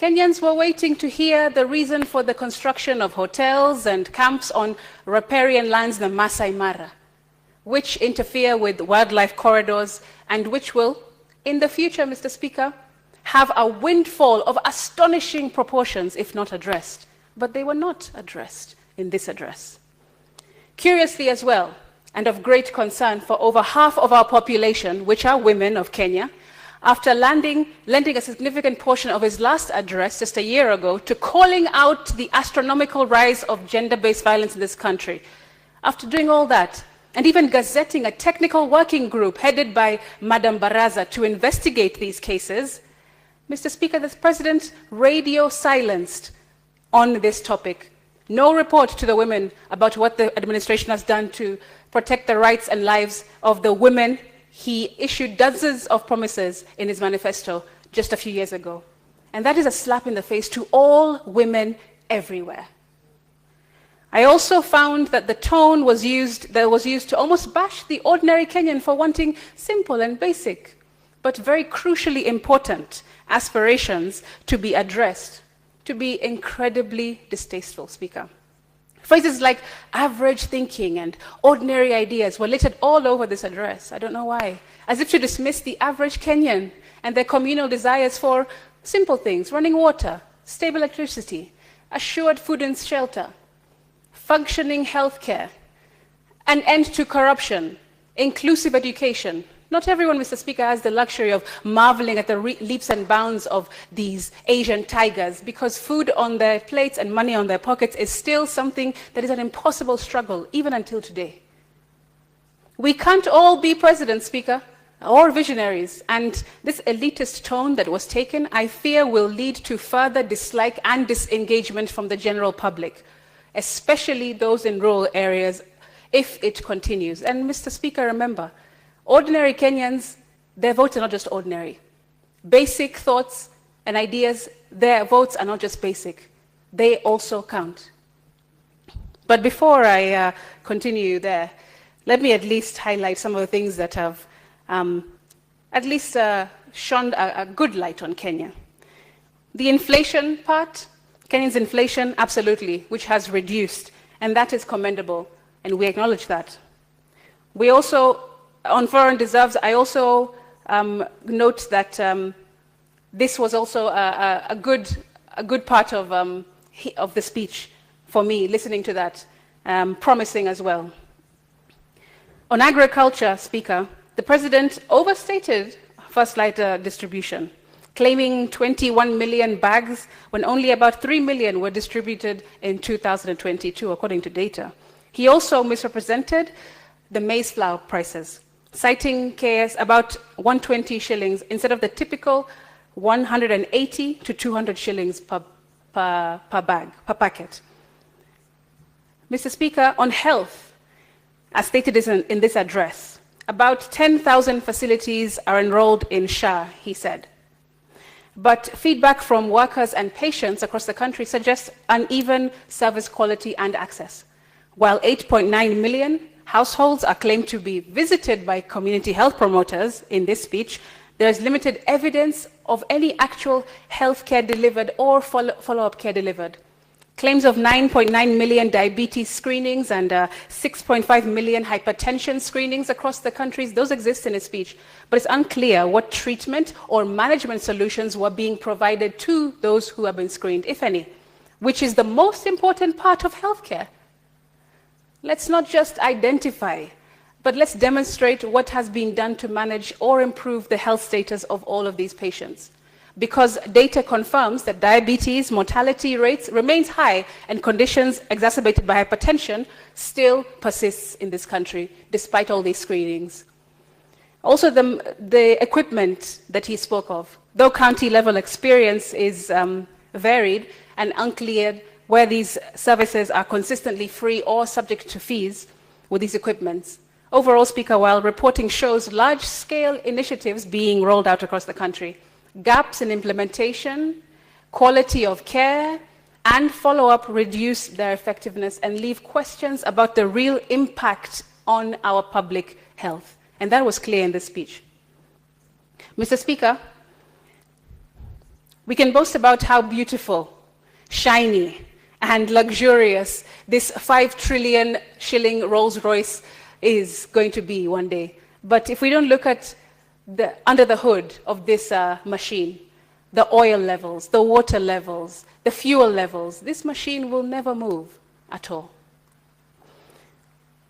Kenyans were waiting to hear the reason for the construction of hotels and camps on riparian lands, the Masai Mara, which interfere with wildlife corridors and which will, in the future, Mr. Speaker, have a windfall of astonishing proportions if not addressed. But they were not addressed in this address. Curiously as well, and of great concern for over half of our population, which are women of Kenya, after lending a significant portion of his last address just a year ago to calling out the astronomical rise of gender-based violence in this country. After doing all that, and even gazetting a technical working group headed by Madam Baraza to investigate these cases, Mr. Speaker, the President radio silenced on this topic. No report to the women about what the administration has done to protect the rights and lives of the women. He issued dozens of promises in his manifesto just a few years ago. And that is a slap in the face to all women everywhere. I also found that the tone that was used to almost bash the ordinary Kenyan for wanting simple and basic, but very crucially important aspirations to be addressed, to be incredibly distasteful, Speaker. Phrases like average thinking and ordinary ideas were littered all over this address. I don't know why. As if to dismiss the average Kenyan and their communal desires for simple things: running water, stable electricity, assured food and shelter, functioning healthcare, an end to corruption, inclusive education. Not everyone, Mr. Speaker, has the luxury of marveling at the leaps and bounds of these Asian tigers, because food on their plates and money on their pockets is still something that is an impossible struggle, even until today. We can't all be presidents, Speaker, or visionaries, and this elitist tone that was taken, I fear, will lead to further dislike and disengagement from the general public, especially those in rural areas, if it continues. And Mr. Speaker, remember, ordinary Kenyans, their votes are not just ordinary. Basic thoughts and ideas, their votes are not just basic. They also count. But before I continue there, let me at least highlight some of the things that have at least shone a good light on Kenya. The inflation part, Kenya's inflation, absolutely, which has reduced, and that is commendable, and we acknowledge that. We also, on foreign reserves, I also note that this was also a good part of the speech for me, listening to that, promising as well. On agriculture, Speaker, the President overstated first lighter distribution, claiming 21 million bags when only about 3 million were distributed in 2022, according to data. He also misrepresented the maize flour prices, citing KS about 120 shillings instead of the typical 180 to 200 shillings per bag, per packet. Mr. Speaker, on health, as stated in this address, about 10,000 facilities are enrolled in SHA, he said. But feedback from workers and patients across the country suggests uneven service quality and access. While 8.9 million households are claimed to be visited by community health promoters in this speech, there is limited evidence of any actual health care delivered or follow-up care delivered. Claims of 9.9 million diabetes screenings and 6.5 million hypertension screenings across the countries, those exist in his speech, but it's unclear what treatment or management solutions were being provided to those who have been screened, if any, which is the most important part of healthcare. Let's not just identify, but let's demonstrate what has been done to manage or improve the health status of all of these patients. Because data confirms that diabetes mortality rates remains high and conditions exacerbated by hypertension still persists in this country, despite all these screenings. Also, the equipment that he spoke of, though county level experience is varied and unclear where these services are consistently free or subject to fees with these equipments. Overall, Speaker, while reporting shows large-scale initiatives being rolled out across the country, gaps in implementation, quality of care, and follow-up reduce their effectiveness and leave questions about the real impact on our public health. And that was clear in this speech. Mr. Speaker, We can boast about how beautiful, shiny, and luxurious this 5 trillion shilling Rolls-Royce is going to be one day. But if we don't look at under the hood of this machine, the oil levels, the water levels, the fuel levels, this machine will never move at all.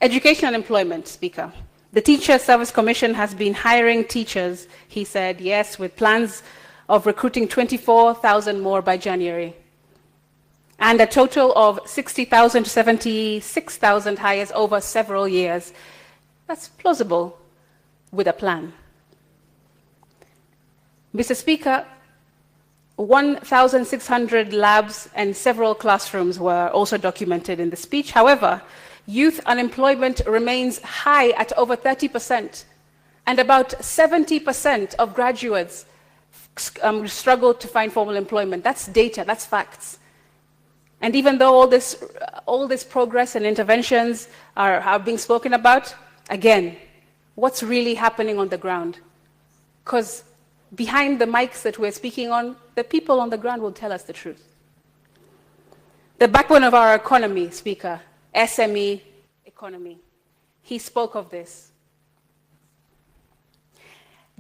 Education and employment, Speaker. The Teacher Service Commission has been hiring teachers, he said, yes, with plans of recruiting 24,000 more by January. And a total of 60,000 to 76,000 hires over several years. That's plausible with a plan. Mr. Speaker, 1,600 labs and several classrooms were also documented in the speech. However, youth unemployment remains high at over 30%, and about 70% of graduates struggle to find formal employment. That's data, that's facts. And even though all this progress and interventions are being spoken about, again, what's really happening on the ground? Because behind the mics that we're speaking on, the people on the ground will tell us the truth. The backbone of our economy, Speaker, SME economy. He spoke of this.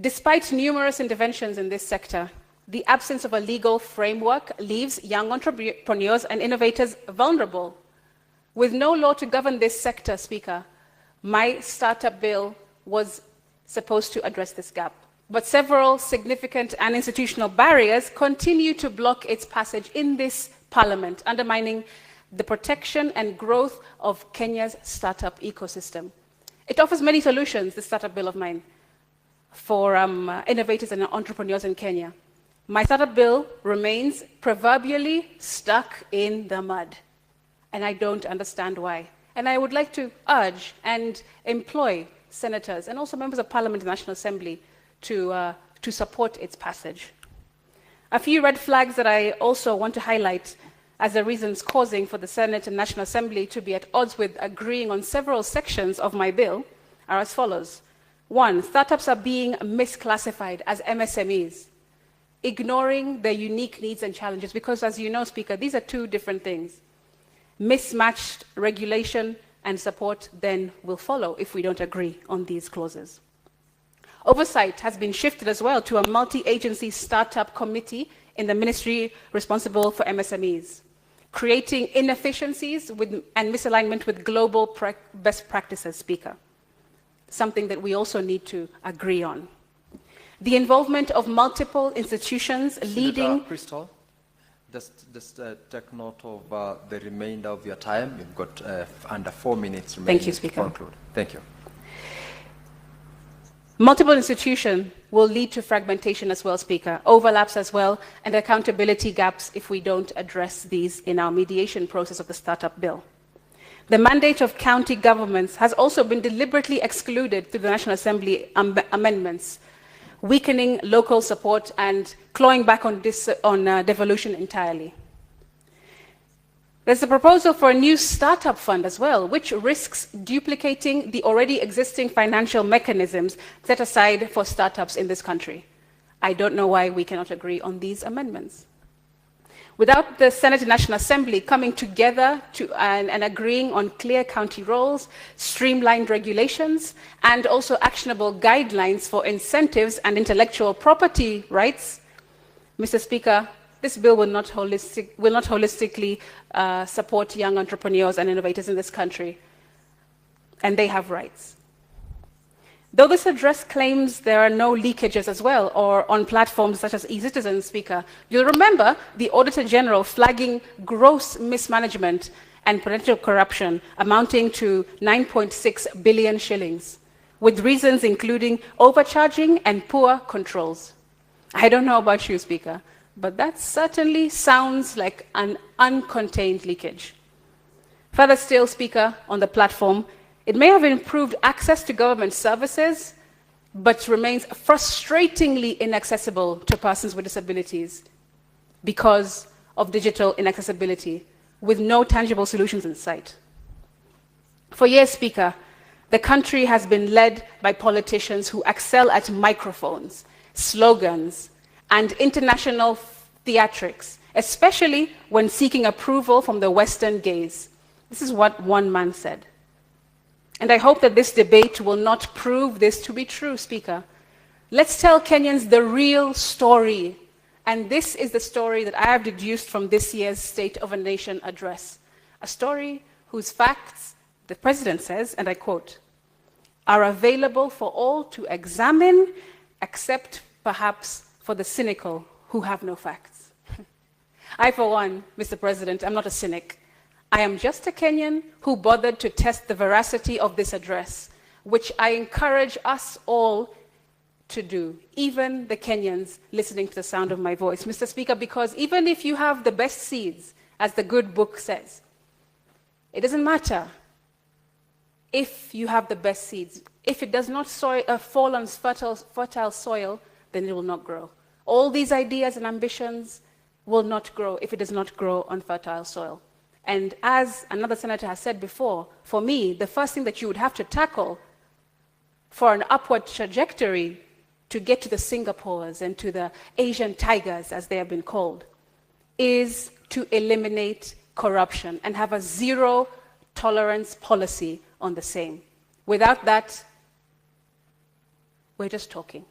Despite numerous interventions in this sector, the absence of a legal framework leaves young entrepreneurs and innovators vulnerable. With no law to govern this sector, Speaker, my startup bill was supposed to address this gap. But several significant and institutional barriers continue to block its passage in this parliament, undermining the protection and growth of Kenya's startup ecosystem. It offers many solutions, the startup bill of mine, for innovators and entrepreneurs in Kenya. My startup bill remains proverbially stuck in the mud, and I don't understand why. And I would like to urge and employ senators and also members of Parliament and National Assembly to support its passage. A few red flags that I also want to highlight as the reasons causing for the Senate and National Assembly to be at odds with agreeing on several sections of my bill are as follows. 1, startups are being misclassified as MSMEs, ignoring their unique needs and challenges, because as you know, Speaker, these are two different things. Mismatched regulation and support then will follow if we don't agree on these clauses. Oversight has been shifted as well to a multi-agency startup committee in the ministry responsible for MSMEs, creating inefficiencies and misalignment with global best practices, Speaker, something that we also need to agree on. The involvement of multiple institutions leading... Crystal, just take note of the remainder of your time. You've got under 4 minutes remaining. Thank you, Speaker. To conclude. Thank you. Multiple institutions will lead to fragmentation as well, Speaker, overlaps as well, and accountability gaps if we don't address these in our mediation process of the startup bill. The mandate of county governments has also been deliberately excluded through the National Assembly amendments, weakening local support and clawing back on devolution entirely. There's a proposal for a new startup fund as well, which risks duplicating the already existing financial mechanisms set aside for startups in this country. I don't know why we cannot agree on these amendments. Without the Senate and National Assembly coming together and agreeing on clear county roles, streamlined regulations, and also actionable guidelines for incentives and intellectual property rights, Mr. Speaker, this bill will not holistically support young entrepreneurs and innovators in this country, and they have rights. Though this address claims there are no leakages as well, or on platforms such as eCitizen, Speaker, you'll remember the Auditor General flagging gross mismanagement and potential corruption amounting to 9.6 billion shillings, with reasons including overcharging and poor controls. I don't know about you, Speaker, but that certainly sounds like an uncontained leakage. Further still, Speaker, on the platform, it may have improved access to government services, but remains frustratingly inaccessible to persons with disabilities because of digital inaccessibility, with no tangible solutions in sight. For years, Speaker, the country has been led by politicians who excel at microphones, slogans, and international theatrics, especially when seeking approval from the Western gaze. This is what one man said. And I hope that this debate will not prove this to be true, Speaker. Let's tell Kenyans the real story. And this is the story that I have deduced from this year's State of a Nation address. A story whose facts, the President says, and I quote, are available for all to examine, except perhaps for the cynical who have no facts. I, for one, Mr. President, I'm not a cynic. I am just a Kenyan who bothered to test the veracity of this address, which I encourage us all to do, even the Kenyans listening to the sound of my voice, Mr. Speaker, because even if you have the best seeds, as the good book says, it doesn't matter if you have the best seeds. If it does not fall on fertile soil, then it will not grow. All these ideas and ambitions will not grow if it does not grow on fertile soil. And as another senator has said before, for me, the first thing that you would have to tackle for an upward trajectory to get to the Singapores and to the Asian tigers, as they have been called, is to eliminate corruption and have a zero tolerance policy on the same. Without that, we're just talking.